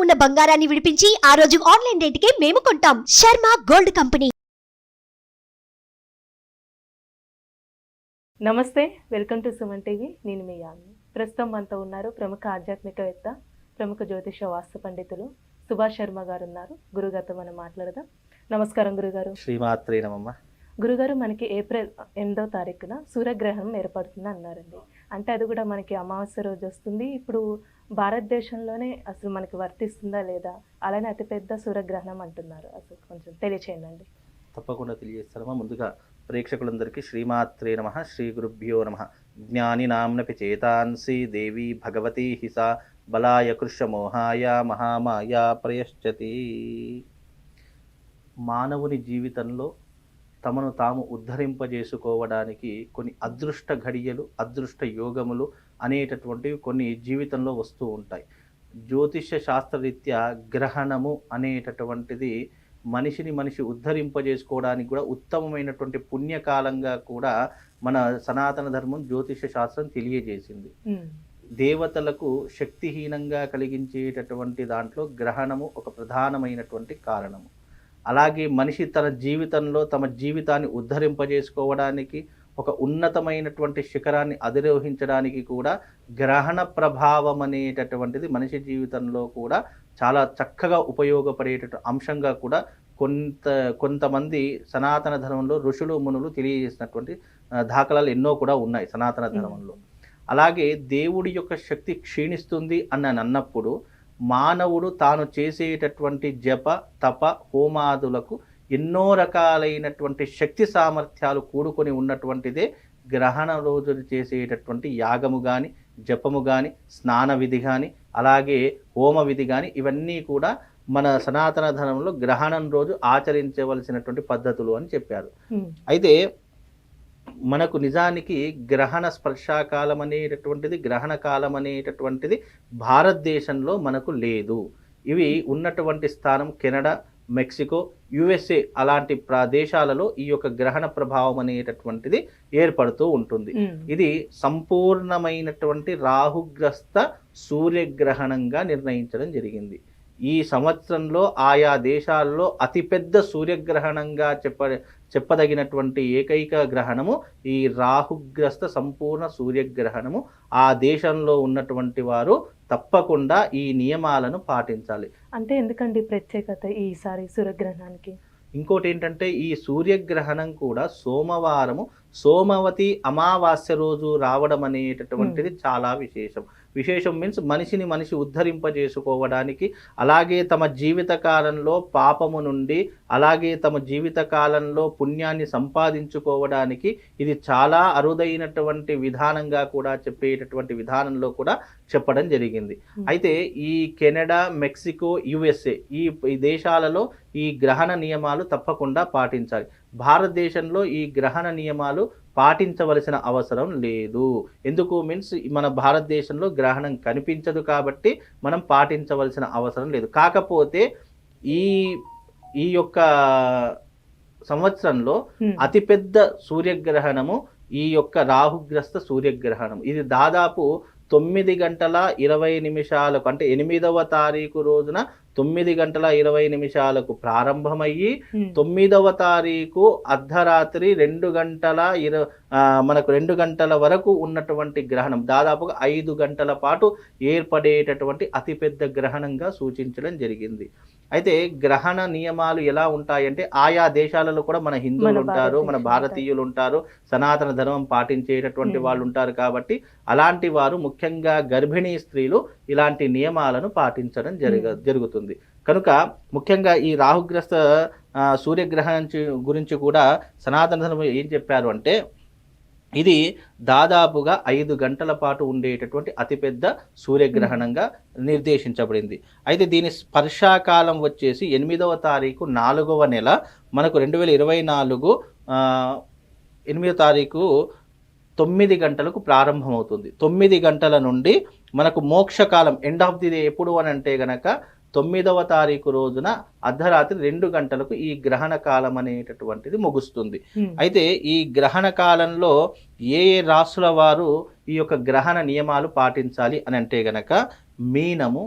ఉన్న బంగారాన్ని విడిపించి ఆ రోజు ఆన్లైన్ రేటుకే మేము కొంటాం. Sharma gold company. నమస్తే, వెల్కమ్ టు సుమన్ టీవీ. నేను మీ యామిని. ప్రస్తుతం మనతో ఉన్నారు ప్రముఖ ఆధ్యాత్మికవేత్త, ప్రముఖ జ్యోతిష వాస్తు పండితులు సుభాష్ శర్మ గారు ఉన్నారు. గురుగారితో మనం మాట్లాడదాం. నమస్కారం గురుగారు. శ్రీమాత్రే నమః. గురుగారు, మనకి ఏప్రిల్ 8వ తారీఖున సూర్యగ్రహణం ఏర్పడుతుంది అన్నారండి. అంటే అది కూడా మనకి అమావాస్య రోజు వస్తుంది. ఇప్పుడు భారతదేశంలోనే అసలు మనకి వర్తిస్తుందా లేదా, అలానే అతిపెద్ద సూర్యగ్రహణం అంటున్నారు. అసలు కొంచెం తెలియచేయండి. తప్పకుండా తెలియజేస్తారమ్మా. ముందుగా ప్రేక్షకులందరికీ శ్రీమాత్రే నమః, శ్రీ గురుభ్యో నమః. జ్ఞాని నామ్నపి చేతాంసి దేవి భగవతి హిసా బలాయ కృష్ణమోహాయ మహామాయ ప్రయశ్చతి. మానవుని జీవితంలో తమను తాము ఉద్ధరింపజేసుకోవడానికి కొన్ని అదృష్ట ఘడియలు, అదృష్ట యోగములు అనేటటువంటివి కొన్ని జీవితంలో వస్తూ ఉంటాయి. జ్యోతిష్య శాస్త్రరీత్యా గ్రహణము అనేటటువంటిది మనిషి ఉద్ధరింపజేసుకోవడానికి కూడా ఉత్తమమైనటువంటి పుణ్యకాలంగా కూడా మన సనాతన ధర్మం జ్యోతిష్య శాస్త్రం తెలియజేసింది. దేవతలకు శక్తిహీనంగా కలిగించేటటువంటి దాంట్లో గ్రహణము ఒక ప్రధానమైనటువంటి కారణము. అలాగే మనిషి తన జీవితంలో తమ జీవితాన్ని ఉద్ధరింపజేసుకోవడానికి, ఒక ఉన్నతమైనటువంటి శిఖరాన్ని అధిరోహించడానికి కూడా గ్రహణ ప్రభావం అనేటటువంటిది మనిషి జీవితంలో కూడా చాలా చక్కగా ఉపయోగపడేటటువంటి అంశంగా కూడా కొంతమంది సనాతన ధర్మంలో ఋషులు మునులు తెలియజేసినటువంటి దాఖలాలు ఎన్నో కూడా ఉన్నాయి సనాతన ధర్మంలో. అలాగే దేవుడి యొక్క శక్తి క్షీణిస్తుంది అని అన్నప్పుడు మానవుడు తాను చేసేటటువంటి జప తప హోమాదులకు ఎన్నో రకాలైనటువంటి శక్తి సామర్థ్యాలు కూడుకొని ఉన్నటువంటిదే గ్రహణ రోజులు చేసేటటువంటి యాగము కానీ, జపము కానీ, స్నాన విధి కానీ, అలాగే హోమ విధి కానీ, ఇవన్నీ కూడా మన సనాతన ధర్మంలో గ్రహణం రోజు ఆచరించవలసినటువంటి పద్ధతులు అని చెప్పారు. అయితే మనకు నిజానికి గ్రహణ స్పర్శాకాలం అనేటటువంటిది, గ్రహణ కాలం అనేటటువంటిది భారతదేశంలో మనకు లేదు. ఇవి ఉన్నటువంటి స్థానం కెనడా, మెక్సికో, యుఎస్ఏ అలాంటి దేశాలలో ఈ యొక్క గ్రహణ ప్రభావం అనేటటువంటిది ఏర్పడుతూ ఉంటుంది. ఇది సంపూర్ణమైనటువంటి రాహుగ్రస్త సూర్యగ్రహణంగా నిర్ణయించడం జరిగింది. ఈ సంవత్సరంలో ఆయా దేశాల్లో అతిపెద్ద సూర్యగ్రహణంగా చెప్పదగినటువంటి ఏకైక గ్రహణము ఈ రాహుగ్రస్త సంపూర్ణ సూర్యగ్రహణము. ఆ దేశంలో ఉన్నటువంటి వారు తప్పకుండా ఈ నియమాలను పాటించాలి. అంటే ఎందుకండి ప్రత్యేకత ఈసారి సూర్యగ్రహణానికి? ఇంకోటి ఏంటంటే ఈ సూర్యగ్రహణం కూడా సోమవారము సోమవతి అమావాస్య రోజు రావడం అనేటటువంటిది చాలా విశేషం. విశేషం మీన్స్ మనిషి ఉద్ధరింపజేసుకోవడానికి, అలాగే తమ జీవిత కాలంలో పాపము నుండి, అలాగే తమ జీవిత కాలంలో పుణ్యాన్ని సంపాదించుకోవడానికి ఇది చాలా అరుదైనటువంటి విధానంగా కూడా చెప్పేటటువంటి విధానంలో కూడా చెప్పడం జరిగింది. అయితే ఈ కెనడా, మెక్సికో, యుఎస్ఏ ఈ దేశాలలో ఈ గ్రహణ నియమాలు తప్పకుండా పాటించాలి. భారతదేశంలో ఈ గ్రహణ నియమాలు పాటించవలసిన అవసరం లేదు. ఎందుకు మీన్స్ మన భారతదేశంలో గ్రహణం కనిపించదు కాబట్టి మనం పాటించవలసిన అవసరం లేదు. కాకపోతే ఈ యొక్క సంవత్సరంలో అతిపెద్ద సూర్యగ్రహణము ఈ యొక్క రాహుగ్రస్త సూర్యగ్రహణం. ఇది దాదాపు 9 గంటల 20 నిమిషాలకు, అంటే 8వ తారీఖు రోజున 9 గంటల 20 నిమిషాలకు ప్రారంభమయ్యి 9వ తారీఖు అర్ధరాత్రి 2 గంటల వరకు ఉన్నటువంటి గ్రహణం, దాదాపుగా 5 గంటల పాటు ఏర్పడేటటువంటి అతిపెద్ద గ్రహణంగా సూచించడం జరిగింది. అయితే గ్రహణ నియమాలు ఎలా ఉంటాయంటే ఆయా దేశాలలో కూడా మన హిందువులు ఉంటారు, మన భారతీయులు ఉంటారు, సనాతన ధర్మం పాటించేటటువంటి వాళ్ళు ఉంటారు. కాబట్టి అలాంటి వారు, ముఖ్యంగా గర్భిణీ స్త్రీలు ఇలాంటి నియమాలను పాటించడం జరుగుతుంది. కనుక ముఖ్యంగా ఈ రాహుగ్రస్త సూర్యగ్రహణం గురించి కూడా సనాతన ధర్మం ఏం చెప్పారు అంటే ఇది దాదాపుగా 5 గంటల పాటు ఉండేటటువంటి అతిపెద్ద సూర్యగ్రహణంగా నిర్దేశించబడింది. అయితే దీని స్పర్శాకాలం వచ్చేసి 8వ తారీఖు 4వ నెల మనకు 2024 8వ తారీఖు 9 గంటలకు ప్రారంభమవుతుంది. 9 గంటల నుండి మనకు మోక్షకాలం ఎండ్ ఆఫ్ ది డే ఎప్పుడు అని అంటే గనక 9వ తారీఖు రోజున అర్ధరాత్రి 2 గంటలకు ఈ గ్రహణ కాలం అనేటటువంటిది ముగుస్తుంది. అయితే ఈ గ్రహణ కాలంలో ఏ రాశుల వారు ఈ యొక్క గ్రహణ నియమాలు పాటించాలి అని అంటే గనక మీనము,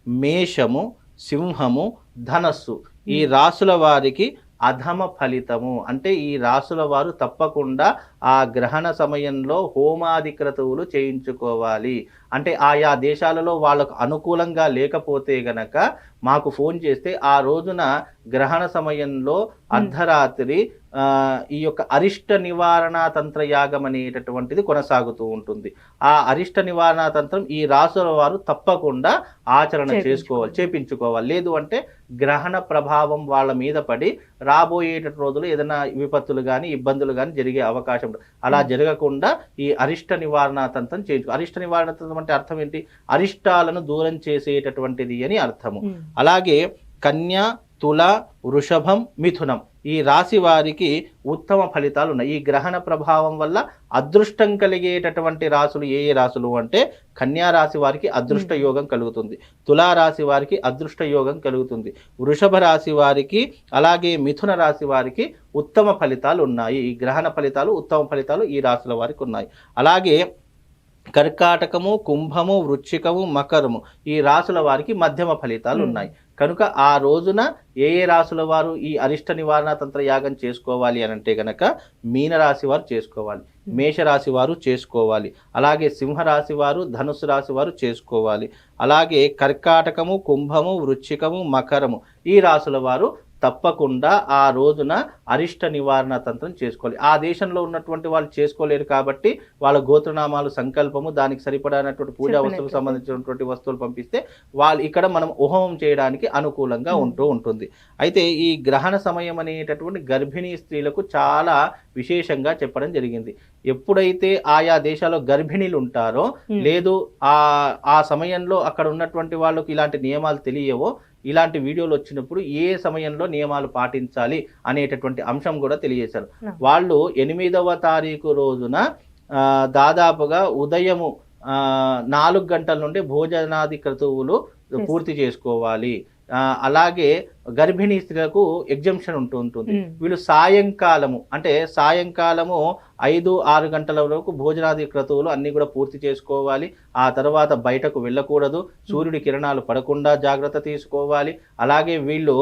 మేషము, సింహము, ధనస్సు ఈ రాసుల వారికి అధమ ఫలితము. అంటే ఈ రాసుల వారు తప్పకుండా ఆ గ్రహణ సమయంలో హోమాది క్రతువులు చేయించుకోవాలి. అంటే ఆయా దేశాలలో వాళ్ళకు అనుకూలంగా లేకపోతే గనక మాకు ఫోన్ చేస్తే ఆ రోజున గ్రహణ సమయంలో అర్ధరాత్రి ఈ యొక్క అరిష్ట నివారణ తంత్ర యాగం అనేటటువంటిది కొనసాగుతూ ఉంటుంది. ఆ అరిష్ట నివారణ తంత్రం ఈ రాసుల వారు తప్పకుండా ఆచరణ చేపించుకోవాలి. లేదు అంటే గ్రహణ ప్రభావం వాళ్ళ మీద పడి రాబోయేట రోజులు ఏదైనా విపత్తులు కానీ ఇబ్బందులు కానీ జరిగే అవకాశం ఉంటుంది. అలా జరగకుండా ఈ అరిష్ట నివారణ తంత్రం చేయించుకో. అరిష్ట నివారణ తంత్రం అంటే అర్థం ఏంటి? అరిష్టాలను దూరం చేసేటటువంటిది అని అర్థము. అలాగే కన్య, తుల, వృషభం, మిథునం ఈ రాశి వారికి ఉత్తమ ఫలితాలు ఉన్నాయి. ఈ గ్రహణ ప్రభావం వల్ల అదృష్టం కలిగేటటువంటి రాశులు ఏ ఏ రాశులు అంటే కన్యా రాశి వారికి అదృష్ట యోగం కలుగుతుంది, తులా రాశి వారికి అదృష్ట యోగం కలుగుతుంది, వృషభ రాశి వారికి అలాగే మిథున రాశి వారికి ఉత్తమ ఫలితాలు ఉన్నాయి. ఈ గ్రహణ ఫలితాలు ఉత్తమ ఫలితాలు ఈ రాశుల వారికి ఉన్నాయి. అలాగే కర్కాటకము, కుంభము, వృశ్చికము, మకరము ఈ రాశుల వారికి మధ్యమ ఫలితాలు ఉన్నాయి. కనుక ఆ రోజున ఏ ఏ రాశుల వారు ఈ అరిష్ట నివారణ తంత్ర యాగం చేసుకోవాలి అని అంటే గనక మీనరాశి వారు చేసుకోవాలి, మేషరాశి వారు చేసుకోవాలి, అలాగే సింహరాశి వారు, ధనుసు రాశి వారు చేసుకోవాలి, అలాగే కర్కాటకము, కుంభము, వృశ్చికము, మకరము ఈ రాశుల వారు తప్పకుండా ఆ రోజున అరిష్ట నివారణ తంత్రం చేసుకోవాలి. ఆ దేశంలో ఉన్నటువంటి వాళ్ళు చేసుకోలేరు కాబట్టి వాళ్ళ గోత్రనామాలు, సంకల్పము, దానికి సరిపడానటువంటి పూజా వస్తువులకు సంబంధించినటువంటి వస్తువులు పంపిస్తే వాళ్ళు ఇక్కడ మనం హోమం చేయడానికి అనుకూలంగా ఉంటూ ఉంటుంది. అయితే ఈ గ్రహణ సమయం అనేటటువంటి గర్భిణీ స్త్రీలకు చాలా విశేషంగా చెప్పడం జరిగింది. ఎప్పుడైతే ఆయా దేశాల్లో గర్భిణీలు ఉంటారో లేదు ఆ సమయంలో అక్కడ ఉన్నటువంటి వాళ్ళకు ఇలాంటి నియమాలు తెలియవో ఇలాంటి వీడియోలు వచ్చినప్పుడు ఏ సమయంలో నియమాలు పాటించాలి అనేటటువంటి అంశం కూడా తెలియజేశారు. వాళ్ళు 8వ తారీఖు రోజున దాదాపుగా ఉదయము 4 గంటల నుండి భోజనాది క్రతువులు పూర్తి చేసుకోవాలి. అలాగే గర్భిణీ స్త్రీలకు ఎగ్జంప్షన్ ఉంటుంది. వీళ్ళు సాయంకాలము అంటే సాయంకాలము 5-6 గంటల వరకు భోజనాది క్రతువులు అన్ని కూడా పూర్తి చేసుకోవాలి. ఆ తర్వాత బయటకు వెళ్ళకూడదు, సూర్యుడి కిరణాలు పడకుండా జాగ్రత్త తీసుకోవాలి. అలాగే వీళ్ళు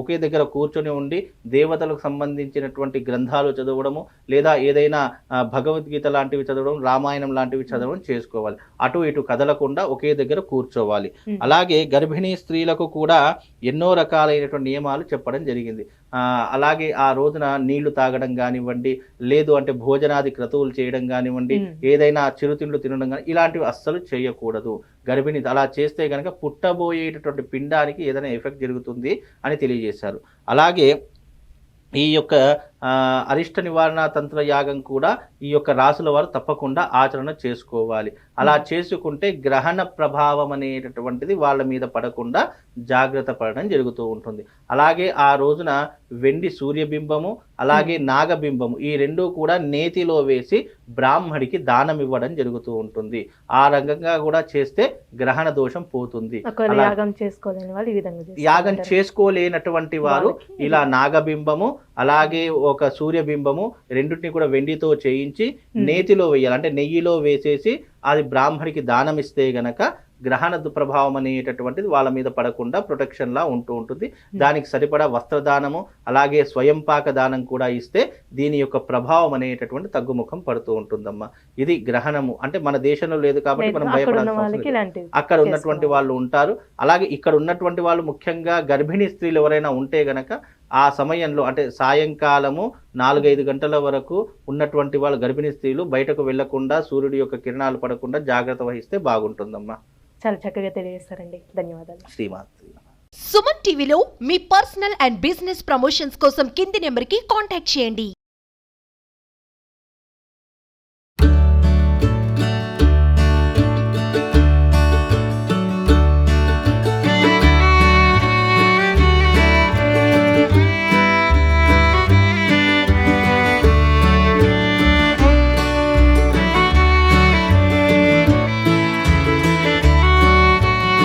ఒకే దగ్గర కూర్చొని ఉండి దేవతలకు సంబంధించినటువంటి గ్రంథాలు చదవడము లేదా ఏదైనా భగవద్గీత లాంటివి చదవడం, రామాయణం లాంటివి చదవడం చేసుకోవాలి. అటు ఇటు కదలకుండా ఒకే దగ్గర కూర్చోవాలి. అలాగే గర్భిణీ స్త్రీలకు కూడా ఎన్నో రకాలైనటువంటి నియమాలు చెప్పడం జరిగింది. అలాగే ఆ రోజున నీళ్లు తాగడం కానివ్వండి, లేదు అంటే భోజనాది క్రతువులు చేయడం కానివ్వండి, ఏదైనా చిరుతిండ్లు తినడం కానీ ఇలాంటివి అస్సలు చేయకూడదు. గర్భిణి అలా చేస్తే కనుక పుట్టబోయేటటువంటి పిండానికి ఏదైనా ఎఫెక్ట్ జరుగుతుంది అని తెలియజేశారు. అలాగే ఈ యొక్క అరిష్ట నివారణ తంత్ర యాగం కూడా ఈ యొక్క రాసుల వారు తప్పకుండా ఆచరణ చేసుకోవాలి. అలా చేసుకుంటే గ్రహణ ప్రభావం అనేటటువంటిది వాళ్ళ మీద పడకుండా జాగ్రత్త పడడం జరుగుతూ ఉంటుంది. అలాగే ఆ రోజున వెండి సూర్యబింబము అలాగే నాగబింబము ఈ రెండూ కూడా నేతిలో వేసి బ్రాహ్మడికి దానం ఇవ్వడం జరుగుతూ ఉంటుంది. ఆ రకంగా కూడా చేస్తే గ్రహణ దోషం పోతుంది. యాగం చేసుకోలేనటువంటి వారు ఇలా నాగబింబము అలాగే ఒక సూర్యబింబము రెండింటిని కూడా వెండితో చేయించి నేతిలో వేయాలి. అంటే నెయ్యిలో వేసేసి అది బ్రాహ్మడికి దానం ఇస్తే గనక గ్రహణ ప్రభావం అనేటటువంటిది వాళ్ళ మీద పడకుండా ప్రొటెక్షన్ లా ఉంటూ ఉంటుంది. దానికి సరిపడా వస్త్రదానము అలాగే స్వయం పాక దానం కూడా ఇస్తే దీని యొక్క ప్రభావం అనేటటువంటి తగ్గుముఖం పడుతూ ఉంటుందమ్మా. ఇది గ్రహణము. అంటే మన దేశంలో లేదు కాబట్టి మనం భయపడాల్సిన అక్కడ ఉన్నటువంటి వాళ్ళు ఉంటారు. అలాగే ఇక్కడ ఉన్నటువంటి వాళ్ళు ముఖ్యంగా గర్భిణీ స్త్రీలు ఎవరైనా ఉంటే గనక ఆ సమయంలో అంటే సాయంకాలము 4-5 గంటల వరకు ఉన్నటువంటి వాళ్ళు గర్భిణీ స్త్రీలు బయటకు వెళ్లకుండా సూర్యుడి యొక్క కిరణాలు పడకుండా జాగ్రత్త వహిస్తే బాగుంటుందమ్మా. చాలా చక్కగా తెలియజేస్తారండి. ధన్యవాదాలు. శ్రీమాత్రి. సుమన్ టీవీలో మీ పర్సనల్ అండ్ బిజినెస్ ప్రమోషన్స్ కోసం కింది నెంబర్కి కాంటాక్ట్ చేయండి.